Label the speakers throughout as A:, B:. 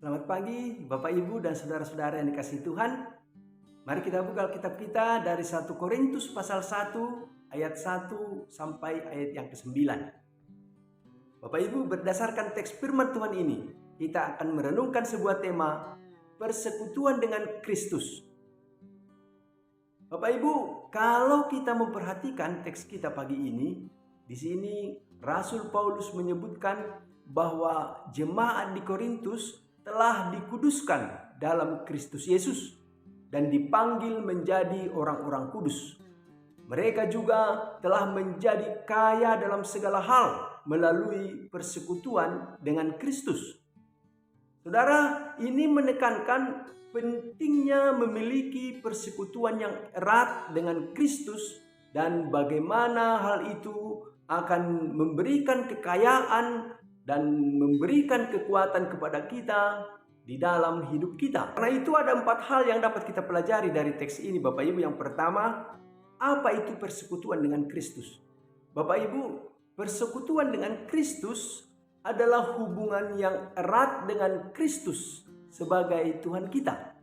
A: Selamat pagi Bapak Ibu dan saudara-saudara yang dikasihi Tuhan. Mari kita buka Alkitab kita dari 1 Korintus pasal 1 ayat 1 sampai ayat yang ke-9. Bapak Ibu, berdasarkan teks firman Tuhan ini, kita akan merenungkan sebuah tema persekutuan dengan Kristus. Bapak Ibu, kalau kita memperhatikan teks kita pagi ini, di sini Rasul Paulus menyebutkan bahwa jemaat di Korintus telah dikuduskan dalam Kristus Yesus dan dipanggil menjadi orang-orang kudus. Mereka juga telah menjadi kaya dalam segala hal melalui persekutuan dengan Kristus. Saudara, ini menekankan pentingnya memiliki persekutuan yang erat dengan Kristus dan bagaimana hal itu akan memberikan kekayaan dan memberikan kekuatan kepada kita di dalam hidup kita. Karena itu ada 4 hal yang dapat kita pelajari dari teks ini Bapak Ibu. Yang pertama, apa itu persekutuan dengan Kristus? Bapak Ibu, persekutuan dengan Kristus adalah hubungan yang erat dengan Kristus sebagai Tuhan kita.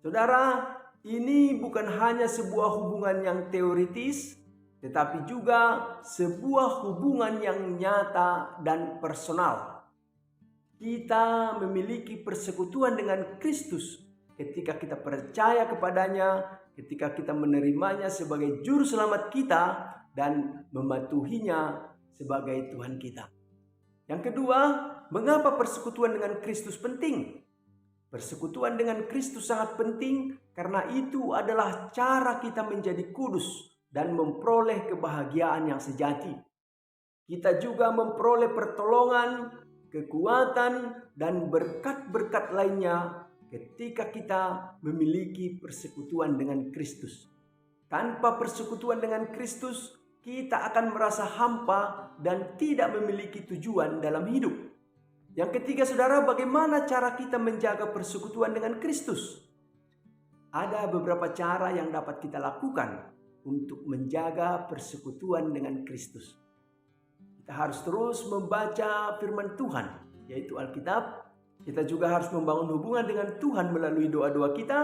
A: Saudara, ini bukan hanya sebuah hubungan yang teoritis, tetapi juga sebuah hubungan yang nyata dan personal. Kita memiliki persekutuan dengan Kristus ketika kita percaya kepadanya, ketika kita menerimanya sebagai juru selamat kita dan mematuhinya sebagai Tuhan kita. Yang kedua, mengapa persekutuan dengan Kristus penting? Persekutuan dengan Kristus sangat penting karena itu adalah cara kita menjadi kudus dan memperoleh kebahagiaan yang sejati. Kita juga memperoleh pertolongan, kekuatan, dan berkat-berkat lainnya ketika kita memiliki persekutuan dengan Kristus. Tanpa persekutuan dengan Kristus, kita akan merasa hampa dan tidak memiliki tujuan dalam hidup. Yang ketiga, saudara, bagaimana cara kita menjaga persekutuan dengan Kristus? Ada beberapa cara yang dapat kita lakukan untuk menjaga persekutuan dengan Kristus. Kita harus terus membaca firman Tuhan, yaitu Alkitab. Kita juga harus membangun hubungan dengan Tuhan melalui doa-doa kita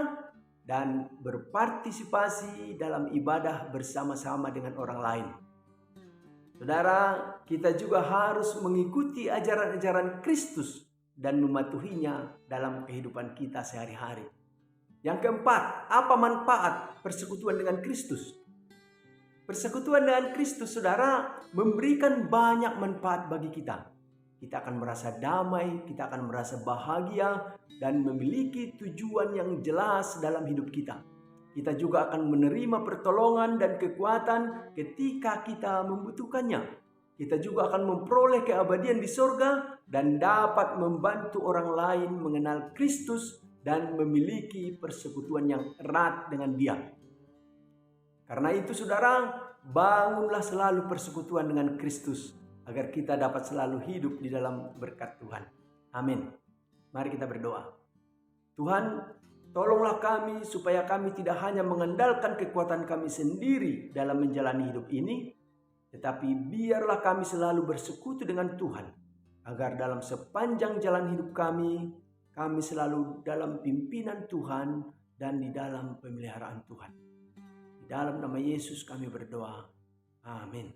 A: dan berpartisipasi dalam ibadah bersama-sama dengan orang lain. Saudara, kita juga harus mengikuti ajaran-ajaran Kristus dan mematuhinya dalam kehidupan kita sehari-hari. Yang keempat, apa manfaat persekutuan dengan Kristus? Persekutuan dengan Kristus, saudara, memberikan banyak manfaat bagi kita. Kita akan merasa damai, kita akan merasa bahagia, dan memiliki tujuan yang jelas dalam hidup kita. Kita juga akan menerima pertolongan dan kekuatan ketika kita membutuhkannya. Kita juga akan memperoleh keabadian di sorga dan dapat membantu orang lain mengenal Kristus dan memiliki persekutuan yang erat dengan Dia. Karena itu saudara, bangunlah selalu persekutuan dengan Kristus agar kita dapat selalu hidup di dalam berkat Tuhan. Amin. Mari kita berdoa. Tuhan, tolonglah kami supaya kami tidak hanya mengandalkan kekuatan kami sendiri dalam menjalani hidup ini, tetapi biarlah kami selalu bersekutu dengan Tuhan, agar dalam sepanjang jalan hidup kami selalu dalam pimpinan Tuhan dan di dalam pemeliharaan Tuhan. Di dalam nama Yesus kami berdoa. Amin.